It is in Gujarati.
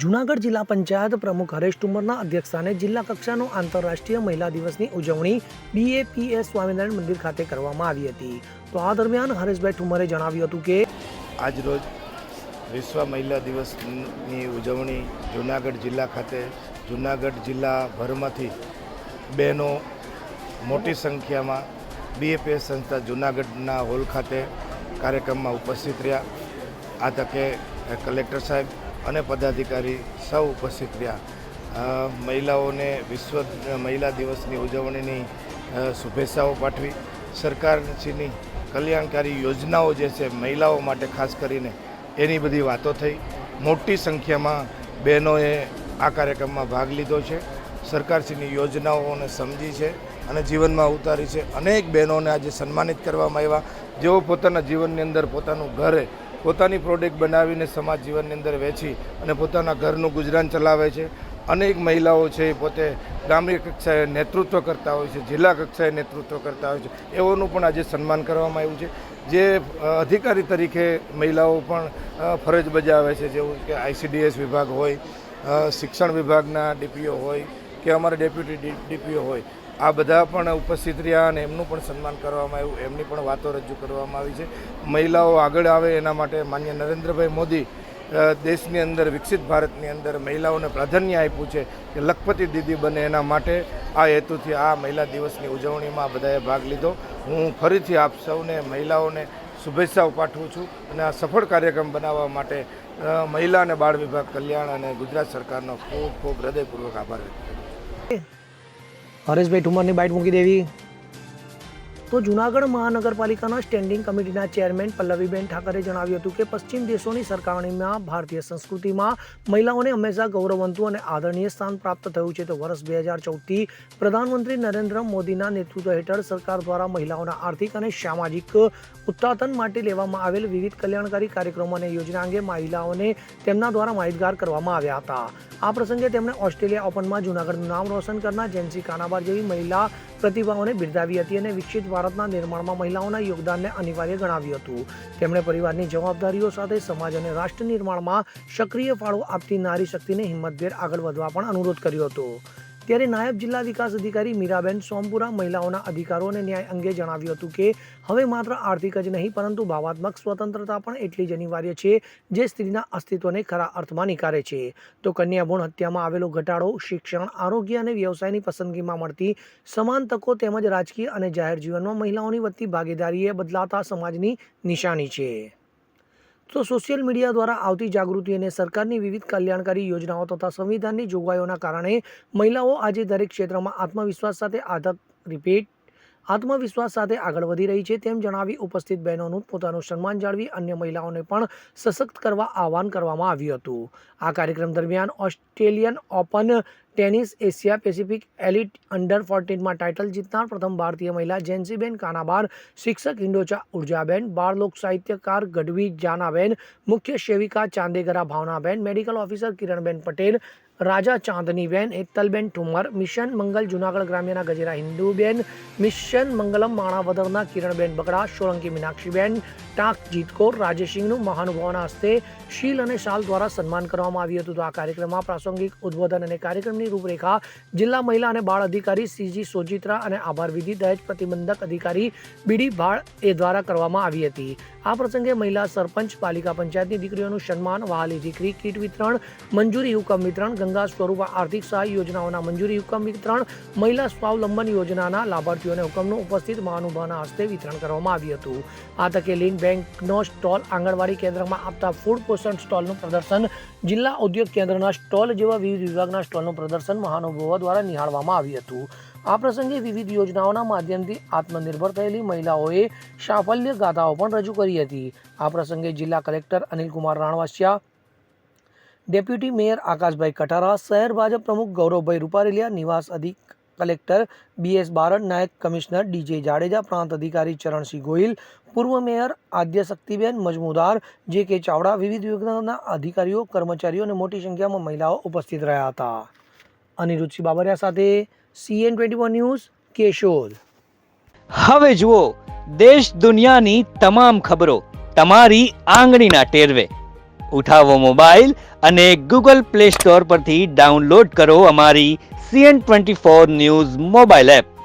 જૂનાગઢ જિલ્લા પંચાયત પ્રમુખ હરેશ ઠુમરના અધ્યક્ષસ્થાને જિલ્લા કક્ષાનો આંતરરાષ્ટ્રીય મહિલા દિવસની ઉજવણી BAPS સ્વામિનારાયણ મંદિર ખાતે કરવામાં આવી હતી। તો આ દરમિયાન હરેશભાઈ ઠુમરે જણાવ્યું હતું કે આજરોજ વિશ્વ મહિલા દિવસની ઉજવણી જૂનાગઢ જિલ્લા ખાતે જૂનાગઢ જિલ્લાભરમાંથી બહેનો મોટી સંખ્યામાં BAPS સંસ્થા જૂનાગઢના હોલ ખાતે કાર્યક્રમમાં ઉપસ્થિત રહ્યા। આ તકે કલેક્ટર સાહેબ અને પદાધિકારી સૌ ઉપસ્થિત રહ્યા। મહિલાઓને વિશ્વ મહિલા દિવસની ઉજવણીની શુભેચ્છાઓ પાઠવી। સરકારશ્રીની કલ્યાણકારી યોજનાઓ જે છે મહિલાઓ માટે ખાસ કરીને એની બધી વાતો થઈ। મોટી સંખ્યામાં બહેનોએ આ કાર્યક્રમમાં ભાગ લીધો છે, સરકારશ્રીની યોજનાઓને સમજી છે અને જીવનમાં ઉતારી છે। અનેક બહેનોને આજે સન્માનિત કરવામાં આવ્યા, જેઓ પોતાના જીવનની અંદર પોતાનું ઘરે પોતાની પ્રોડક્ટ બનાવીને સમાજ જીવનની અંદર વેચી અને પોતાના ઘરનું ગુજરાન ચલાવે છે। અનેક મહિલાઓ છે પોતે ગામની કક્ષાએ નેતૃત્વ કરતા હોય છે, જિલ્લા કક્ષાએ નેતૃત્વ કરતા હોય છે, એઓનું પણ આજે સન્માન કરવામાં આવ્યું છે। જે અધિકારી તરીકે મહિલાઓ પણ ફરજ બજાવે છે, જેવું કે ICDS વિભાગ હોય, શિક્ષણ વિભાગના DPO હોય કે અમારા ડેપ્યુટી DPO હોય, આ બધા પણ ઉપસ્થિત રહ્યા અને એમનું પણ સન્માન કરવામાં આવ્યું, એમની પણ વાતો રજૂ કરવામાં આવી છે। મહિલાઓ આગળ આવે એના માટે માનનીય નરેન્દ્રભાઈ મોદી દેશની અંદર વિકસિત ભારતની અંદર મહિલાઓને પ્રાધાન્ય આપ્યું છે કે લખપતિ દીદી બને, એના માટે આ હેતુથી આ મહિલા દિવસની ઉજવણીમાં બધાએ ભાગ લીધો। હું ફરીથી આપ સૌને મહિલાઓને શુભેચ્છાઓ પાઠવું છું અને આ સફળ કાર્યક્રમ બનાવવા માટે મહિલા અને બાળ વિભાગ કલ્યાણ અને ગુજરાત સરકારનો ખૂબ ખૂબ હૃદયપૂર્વક આભાર વ્યક્ત કરું છું। હરેશભાઈ ઠુમરની બાઇટ મૂકી દેવી। તો જૂનાગઢ મહાનગરપાલિકાના સ્ટેન્ડિંગ કમિટીના ચેરમેન પલ્લવીબેન ઠાકરે જણાવ્યું હતું કે પશ્ચિમ દેશોની સરખામણીમાં ભારતીય સંસ્કૃતિમાં મહિલાઓને હંમેશા ગૌરવવંતું અને આદરણીય સ્થાન પ્રાપ્ત થયું છે। તો વર્ષ 2014થી પ્રધાનમંત્રી નરેન્દ્ર મોદીના નેતૃત્વ હેઠળ સરકાર દ્વારા મહિલાઓના આર્થિક અને સામાજિક ઉત્થાન માટે લેવામાં આવેલ વિવિધ કલ્યાણકારી કાર્યક્રમો અને યોજના અંગે મહિલાઓને તેમના દ્વારા માહિતગાર કરવામાં આવ્યા હતા। આ પ્રસંગે તેમણે ઓસ્ટ્રેલિયા ઓપનમાં જૂનાગઢનું નામ રોશન કરનાર જેન્સી કાનાબાર જેવી મહિલા પ્રતિભાઓને બિરદાવી હતી અને વિકસિત ભારતના નિર્માણમાં મહિલાઓના યોગદાનને અનિવાર્ય ગણાવ્યું હતું। તેમણે પરિવારની જવાબદારીઓ સાથે સમાજ અને રાષ્ટ્ર નિર્માણમાં સક્રિય ફાળો આપતી નારી શક્તિને હિંમતભેર આગળ વધવા પણ અનુરોધ કર્યો હતો। ત્યારે નાયબ જિલ્લા વિકાસ અધિકારી મીરાબેન સોમપુરા મહિલાઓના અધિકારો અને ન્યાય અંગે જણાવ્યું હતું કે હવે માત્ર આર્થિક જ નહીં પરંતુ ભાવાત્મક સ્વતંત્રતા પણ એટલી જ અનિવાર્ય છે જે સ્ત્રીના અસ્તિત્વને ખરા અર્થમાં નિખારે છે। તો કન્યા ભ્રૂણ હત્યામાં આવેલો ઘટાડો શિક્ષણ, આરોગ્ય અને વ્યવસાયની પસંદગીમાં મળતી સમાન તકો તેમજ રાજકીય અને જાહેર જીવનમાં મહિલાઓની વધતી ભાગીદારીએ બદલાતા સમાજની નિશાની છે। તો સોશિયલ મીડિયા દ્વારા આવતી જાગૃતિ અને સરકારની વિવિધ કલ્યાણકારી યોજનાઓ તથા સંવિધાનની જોગવાઈઓના કારણે મહિલાઓ આજે દરેક ક્ષેત્રમાં આત્મવિશ્વાસ સાથે આગળ વધી રહી છે તેમ જણાવી ઉપસ્થિત બહેનોનું પોતાનું સન્માન જાળવી અન્ય મહિલાઓને પણ સશક્ત કરવા આહવાન કરવામાં આવ્યું હતું। આ કાર્યક્રમ દરમિયાન Australian open tennis Asia pacific elite under 14માં ટાઇટલ જીતનાર પ્રથમ ભારતીય મહિલા જેન્સીબેન કાનાબાર, શિક્ષક હિંડોચા ઉર્જાબેન, બાળ લોક સાહિત્યકાર ગઢવી જાનાબેન, મુખ્ય સેવિકા ચાંદેગરા ભાવનાબેન, મેડિકલ ઓફિસર કિરણબેન પટેલ, રાજા ચાંદનીબેન, હેતલબેન ઠુમર, મિશન મંગલ જૂનાગઢ ગ્રામ્યના ગજેરા હિન્દુબેન, મિશન મંગલમ માણાવદરના કિરણબેન બગડા, સોલંકી મીનાક્ષીબેન, ટાંક જીતકોર, રાજેશસિંહનું મહાનુભાવોના હસ્તે શીલ અને શાલ દ્વારા સન્માન કરવામાં આવ્યું હતું। તો આ કાર્યક્રમમાં પ્રાસંગિક ઉદ્બોધન અને કાર્યક્રમની રૂપરેખા જિલ્લા મહિલા અને બાળ અધિકારી CG સોજિત્રા અને આભાર વિધિ દહેજ પ્રતિબંધક અધિકારી BD ભાળ એ દ્વારા કરવામાં આવી હતી। આ પ્રસંગે મહિલા સરપંચ, પાલિકા પંચાયતની દીકરીઓનું સન્માન, વહાલી દીકરી કીટ વિતરણ, મંજૂરી હુકમ વિતરણ, ગંગા સ્વરૂપા આર્થિક સહાય યોજનાઓના મંજૂરી હુકમ વિતરણ, મહિલા સ્વાવલંબન યોજનાના લાભાર્થીઓને હુકમનું ઉપસ્થિત મહાનુભાવોના હસ્તે વિતરણ કરવામાં આવ્યું હતું। આ તકે લીન બેંકનો સ્ટોલ, આંગણવાડી કેન્દ્રમાં આપતા ફૂડ પોષણ સ્ટોલનું પ્રદર્શન, જિલ્લા ઉદ્યોગ કેન્દ્રના સ્ટોલ જેવા વિવિધ વિભાગના સ્ટોલનું પ્રદર્શન મહાનુભાવો દ્વારા નિહાળવામાં આવ્યું હતું। આ પ્રસંગે વિવિધ યોજનાઓના માધ્યમથી આત્મનિર્ભર થયેલી મહિલાઓએ સાફલ્ય ગાથાઓ પણ રજૂ કરી હતી। આ પ્રસંગે જિલ્લા collector Anilkumar Ranvasiya, deputy mayor Akashbhai Katara, શહેર ભાજપ પ્રમુખ ગૌરવભાઈ રૂપારેલિયા, નિવાસ અધિક કલેક્ટર BS બારડ, નાયબ કમિશનર DJ જાડેજા, પ્રાંત અધિકારી ચરણસિંહ ગોહિલ, પૂર્વ મેયર આદ્યશક્તિબેન મજમુદાર, JK ચાવડા, વિવિધ વિભાગના અધિકારીઓ, કર્મચારીઓ અને મોટી સંખ્યામાં મહિલાઓ ઉપસ્થિત રહ્યા હતા। અનિરુદ્ધસિંહ બાબરિયા સાથે CN24 ન્યૂઝ, કેશોદ। હવે જુઓ દેશ દુનિયાની તમામ ખબરો તમારી આંગળીના ટેરવે। ઉઠાવો મોબાઈલ અને ગૂગલ પ્લે સ્ટોર પરથી ડાઉનલોડ કરો અમારી CN24 ન્યૂઝ મોબાઈલ એપ.